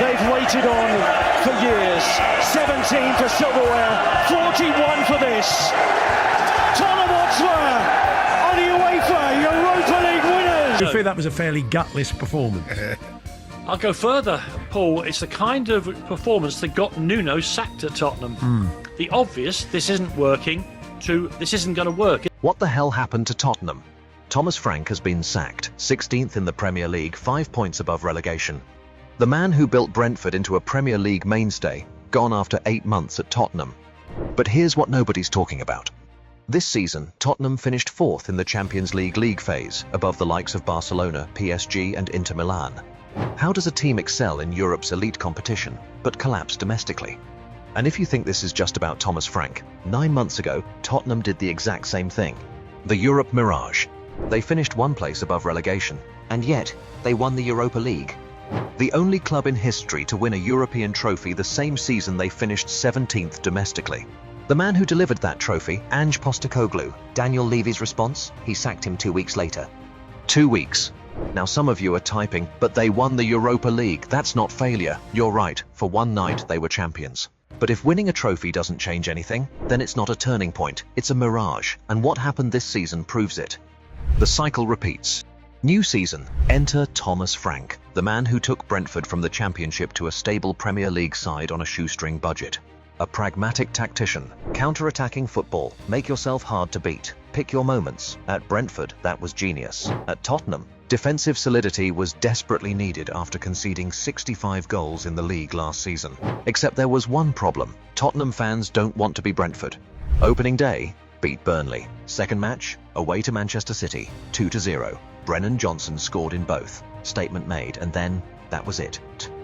they've waited on for years. 17 for silverware, 41 for this. Tottenham Hotspur are the UEFA Europa League winners. Do you feel that was a fairly gutless performance? I'll go further, Paul. It's the kind of performance that got Nuno sacked at Tottenham. The obvious, this isn't working, to this isn't going to work. What the hell happened to Tottenham? Thomas Frank has been sacked, 16th in the Premier League, 5 points above relegation. The man who built Brentford into a Premier League mainstay, gone after 8 months at Tottenham. But here's what nobody's talking about. This season, Tottenham finished 4th in the Champions League phase, above the likes of Barcelona, PSG and Inter Milan. How does a team excel in Europe's elite competition, but collapse domestically? And if you think this is just about Thomas Frank, 9 months ago, Tottenham did the exact same thing. The Europe Mirage. They finished 1 place above relegation, and yet, they won the Europa League. The only club in history to win a European trophy the same season they finished 17th domestically. The man who delivered that trophy, Ange Postecoglou. Daniel Levy's response? He sacked him 2 weeks later. 2 weeks. Now some of you are typing, but they won the Europa League. That's not failure. You're right, for one night they were champions. But if winning a trophy doesn't change anything, then it's not a turning point, it's a mirage, and what happened this season proves it. The cycle repeats. New season, enter Thomas Frank, the man who took Brentford from the Championship to a stable Premier League side on a shoestring budget. A pragmatic tactician, counter-attacking football, make yourself hard to beat, pick your moments. At Brentford, that was genius. At Tottenham, defensive solidity was desperately needed after conceding 65 goals in the league last season. Except there was one problem. Tottenham fans don't want to be Brentford. Opening day, beat Burnley. Second match, away to Manchester City, 2-0. Brennan Johnson scored in both. Statement made, and then, that was it.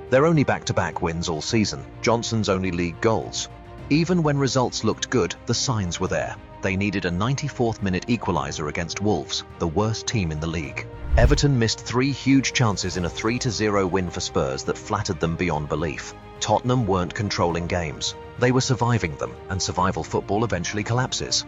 Their only back-to-back wins all season, Johnson's only league goals. Even when results looked good, the signs were there. They needed a 94th minute equaliser against Wolves, the worst team in the league. Everton missed 3 huge chances in a 3-0 win for Spurs that flattered them beyond belief. Tottenham weren't controlling games. They were surviving them, and survival football eventually collapses.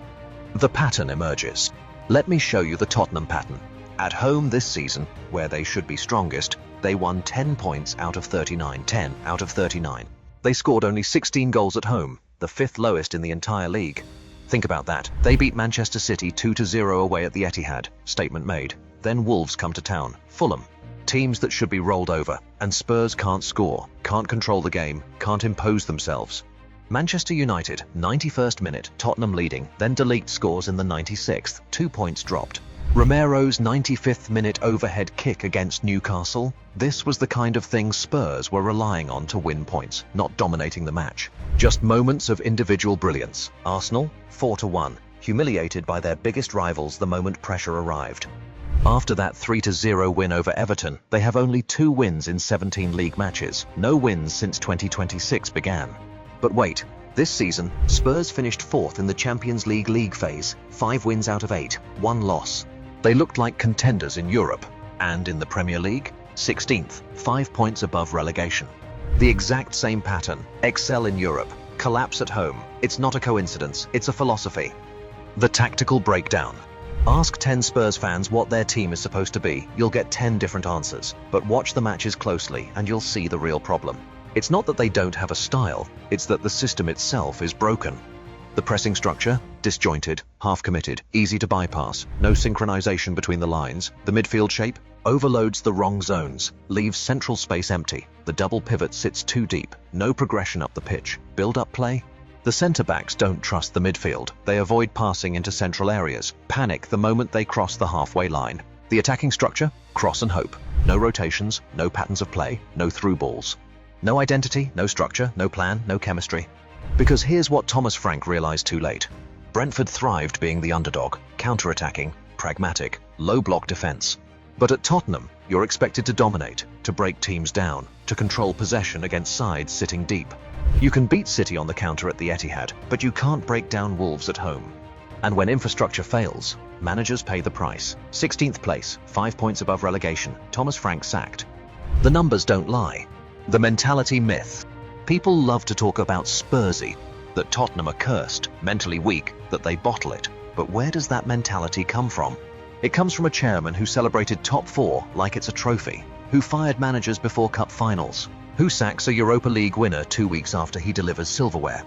The pattern emerges. Let me show you the Tottenham pattern. At home this season, where they should be strongest, they won 10 points out of 39, 10 out of 39. They scored only 16 goals at home, the 5th lowest in the entire league. Think about that. They beat Manchester City 2-0 away at the Etihad. Statement made. Then Wolves come to town. Fulham. Teams that should be rolled over. And Spurs can't score, can't control the game, can't impose themselves. Manchester United, 91st minute, Tottenham leading, then De Ligt scores in the 96th, 2 points dropped. Romero's 95th minute overhead kick against Newcastle. This was the kind of thing Spurs were relying on to win points, not dominating the match. Just moments of individual brilliance. Arsenal, 4-1, humiliated by their biggest rivals the moment pressure arrived. After that 3-0 win over Everton, they have only 2 wins in 17 league matches, no wins since 2026 began. But wait, this season, Spurs finished 4th in the Champions League phase, 5 wins out of 8, 1 loss. They looked like contenders in Europe, and in the Premier League, 16th, 5 points above relegation. The exact same pattern, excel in Europe, collapse at home. It's not a coincidence, it's a philosophy. The tactical breakdown. Ask 10 Spurs fans what their team is supposed to be, you'll get 10 different answers, but watch the matches closely and you'll see the real problem. It's not that they don't have a style, it's that the system itself is broken. The pressing structure, disjointed, half-committed, easy to bypass, no synchronization between the lines. The midfield shape overloads the wrong zones, leaves central space empty. The double pivot sits too deep, no progression up the pitch. Build-up play? The centre-backs don't trust the midfield. They avoid passing into central areas, panic the moment they cross the halfway line. The attacking structure? Cross and hope. No rotations, no patterns of play, no through balls. No identity, no structure, no plan, no chemistry. Because here's what Thomas Frank realized too late. Brentford thrived being the underdog, counter-attacking, pragmatic, low-block defense. But at Tottenham, you're expected to dominate, to break teams down, to control possession against sides sitting deep. You can beat City on the counter at the Etihad, but you can't break down Wolves at home. And when infrastructure fails, managers pay the price. 16th place, 5 points above relegation, Thomas Frank sacked. The numbers don't lie. The mentality myth. People love to talk about Spursy, that Tottenham are cursed, mentally weak, that they bottle it. But where does that mentality come from? It comes from a chairman who celebrated top 4 like it's a trophy, who fired managers before cup finals, Who sacks a Europa League winner 2 weeks after he delivers silverware?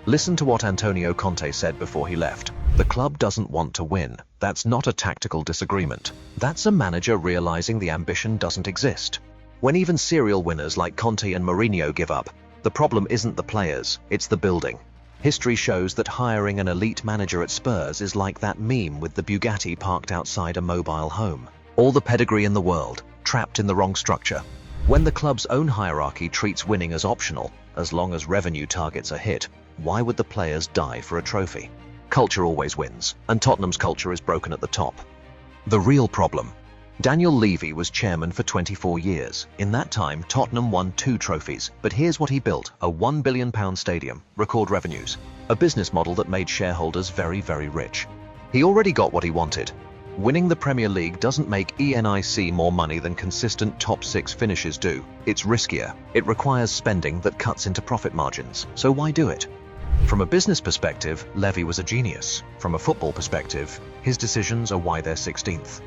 Listen to what Antonio Conte said before he left. The club doesn't want to win. That's not a tactical disagreement. That's a manager realizing the ambition doesn't exist. When even serial winners like Conte and Mourinho give up, the problem isn't the players, it's the building. History shows that hiring an elite manager at Spurs is like that meme with the Bugatti parked outside a mobile home. All the pedigree in the world, trapped in the wrong structure. When the club's own hierarchy treats winning as optional, as long as revenue targets are hit, why would the players die for a trophy? Culture always wins, and Tottenham's culture is broken at the top. The real problem. Daniel Levy was chairman for 24 years. In that time, Tottenham won 2 trophies, but here's what he built: a £1 billion stadium, record revenues, a business model that made shareholders very, very rich. He already got what he wanted. Winning the Premier League doesn't make ENIC more money than consistent top 6 finishes do. It's riskier. It requires spending that cuts into profit margins. So why do it? From a business perspective, Levy was a genius. From a football perspective, his decisions are why they're 16th.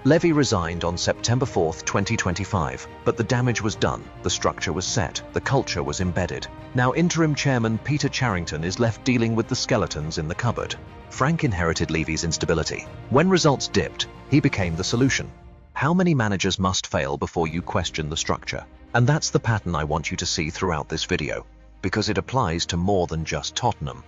Levy resigned on September 4, 2025, but the damage was done, the structure was set, the culture was embedded. Now interim chairman Peter Charrington is left dealing with the skeletons in the cupboard. Frank inherited Levy's instability. When results dipped, he became the solution. How many managers must fail before you question the structure? And that's the pattern I want you to see throughout this video, because it applies to more than just Tottenham.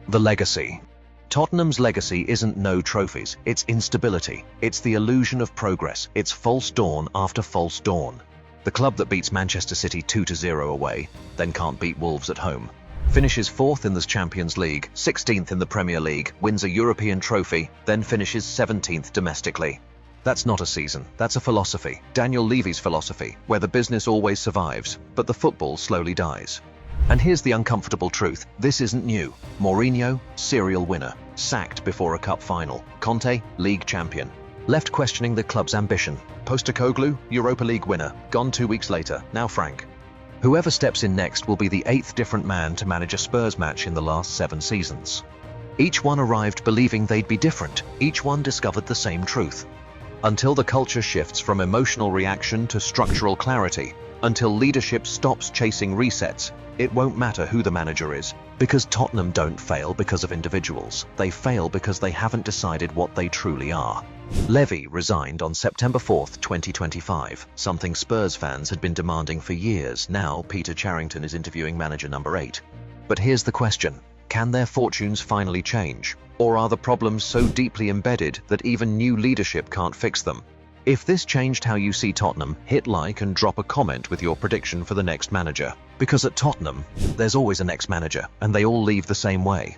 The legacy. Tottenham's legacy isn't no trophies, it's instability. It's the illusion of progress. It's false dawn after false dawn. The club that beats Manchester City 2-0 away, then can't beat Wolves at home. Finishes 4th in the Champions League, 16th in the Premier League, wins a European trophy, then finishes 17th domestically. That's not a season, that's a philosophy. Daniel Levy's philosophy, where the business always survives, but the football slowly dies. And here's the uncomfortable truth. This isn't new. Mourinho, serial winner, sacked before a cup final. Conte, league champion, left questioning the club's ambition. Postecoglou, Europa League winner, gone 2 weeks later. Now Frank. Whoever steps in next will be the 8th different man to manage a Spurs match in the last 7 seasons. Each one arrived believing they'd be different. Each one discovered the same truth. Until the culture shifts from emotional reaction to structural clarity, until leadership stops chasing resets, it won't matter who the manager is, because Tottenham don't fail because of individuals. They fail because they haven't decided what they truly are. Levy resigned on September 4, 2025, something Spurs fans had been demanding for years. Now Peter Charrington is interviewing manager number 8. But here's the question: can their fortunes finally change? Or are the problems so deeply embedded that even new leadership can't fix them? If this changed how you see Tottenham, hit like and drop a comment with your prediction for the next manager. Because at Tottenham, there's always an ex-manager, and they all leave the same way.